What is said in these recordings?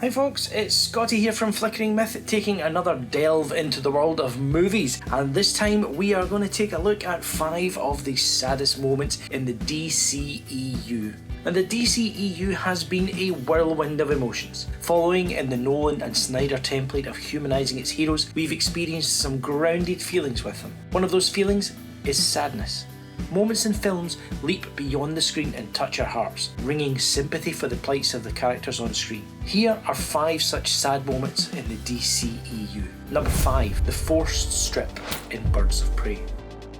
Hi folks, it's Scotty here from Flickering Myth, taking another delve into the world of movies, and this time we are going to take a look at 5 of the saddest moments in the DCEU. And the DCEU has been a whirlwind of emotions. Following in the Nolan and Snyder template of humanising its heroes, we've experienced some grounded feelings with them. One of those feelings is sadness. Moments in films leap beyond the screen and touch our hearts, wringing sympathy for the plights of the characters on screen. Here are 5 such sad moments in the DCEU. Number 5. The forced strip in Birds of Prey.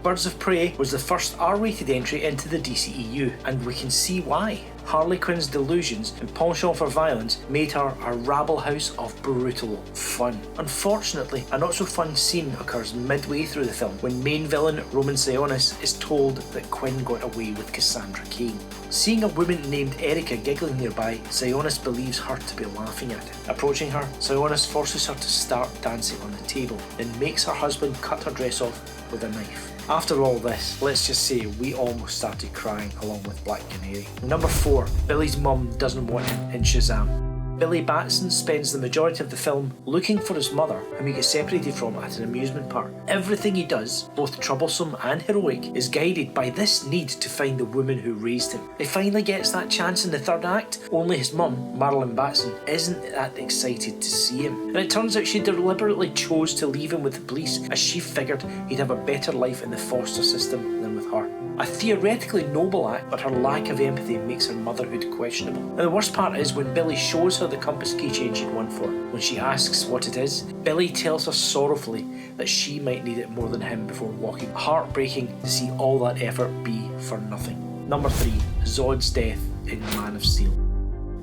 Birds of Prey was the first R-rated entry into the DCEU, and we can see why. Harley Quinn's delusions and penchant for violence made her a rabble house of brutal fun. Unfortunately, a not so fun scene occurs midway through the film when main villain Roman Sionis is told that Quinn got away with Cassandra Cain. Seeing a woman named Erica giggling nearby, Sionis believes her to be laughing at it. Approaching her, Sionis forces her to start dancing on the table, then makes her husband cut her dress off with a knife. After all this, let's just say we almost started crying along with Black Canary. Number 4. Billy's mum doesn't want him in Shazam. Billy Batson spends the majority of the film looking for his mother, whom he gets separated from at an amusement park. Everything he does, both troublesome and heroic, is guided by this need to find the woman who raised him. He finally gets that chance in the third act, only his mum, Marilyn Batson, isn't that excited to see him. And it turns out she deliberately chose to leave him with the police as she figured he'd have a better life in the foster system than with her. A theoretically noble act, but her lack of empathy makes her motherhood questionable. And the worst part is when Billy shows her the compass keychain she'd won for. When she asks what it is, Billy tells her sorrowfully that she might need it more than him before walking. Heartbreaking to see all that effort be for nothing. Number 3. Zod's death in Man of Steel.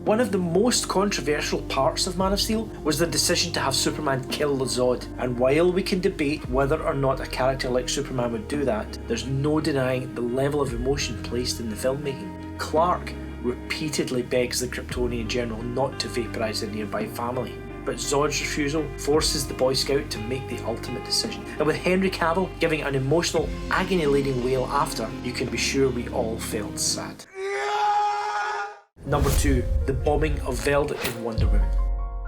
One of the most controversial parts of Man of Steel was the decision to have Superman kill Zod, and while we can debate whether or not a character like Superman would do that, there's no denying the level of emotion placed in the filmmaking. Clark repeatedly begs the Kryptonian general not to vaporise their nearby family, but Zod's refusal forces the Boy Scout to make the ultimate decision. And with Henry Cavill giving an emotional, agony-laden wail after, you can be sure we all felt sad. Number 2. The Bombing of Velda in Wonder Woman.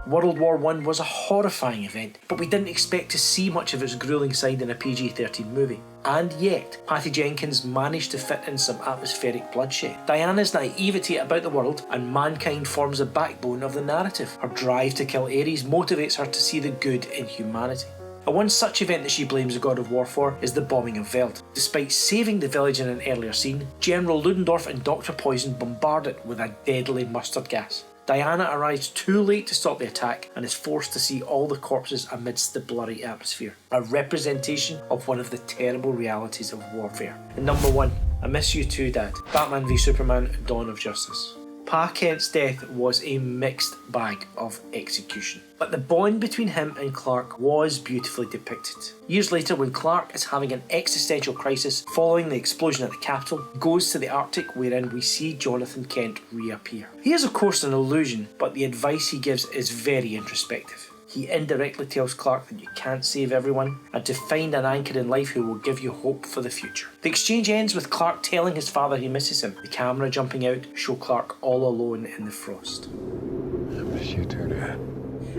World War I was a horrifying event, but we didn't expect to see much of its gruelling side in a PG-13 movie. And yet, Patty Jenkins managed to fit in some atmospheric bloodshed. Diana's naivety about the world and mankind forms the backbone of the narrative. Her drive to kill Ares motivates her to see the good in humanity. And one such event that she blames the god of war for is the bombing of Velda. Despite saving the village in an earlier scene, General Ludendorff and Dr. Poison bombard it with a deadly mustard gas. Diana arrives too late to stop the attack and is forced to see all the corpses amidst the blurry atmosphere. A representation of one of the terrible realities of warfare. And number 1. I miss you too, Dad. Batman v Superman: Dawn of Justice. Pa Kent's death was a mixed bag of execution, but the bond between him and Clark was beautifully depicted. Years later, when Clark is having an existential crisis following the explosion at the Capitol, he goes to the Arctic, wherein we see Jonathan Kent reappear. He is of course an illusion, but the advice he gives is very introspective. He indirectly tells Clark that you can't save everyone and to find an anchor in life who will give you hope for the future. The exchange ends with Clark telling his father he misses him. The camera jumping out show Clark all alone in the frost. I miss you too, Dad.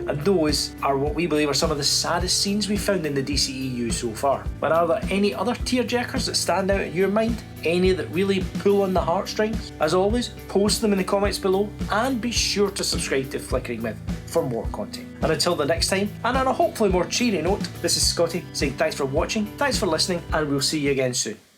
And those are what we believe are some of the saddest scenes we've found in the DCEU so far. But are there any other tearjerkers that stand out in your mind? Any that really pull on the heartstrings? As always, post them in the comments below and be sure to subscribe to Flickering Myth for more content. And until the next time, and on a hopefully more cheery note, this is Scotty saying thanks for watching, thanks for listening, and we'll see you again soon.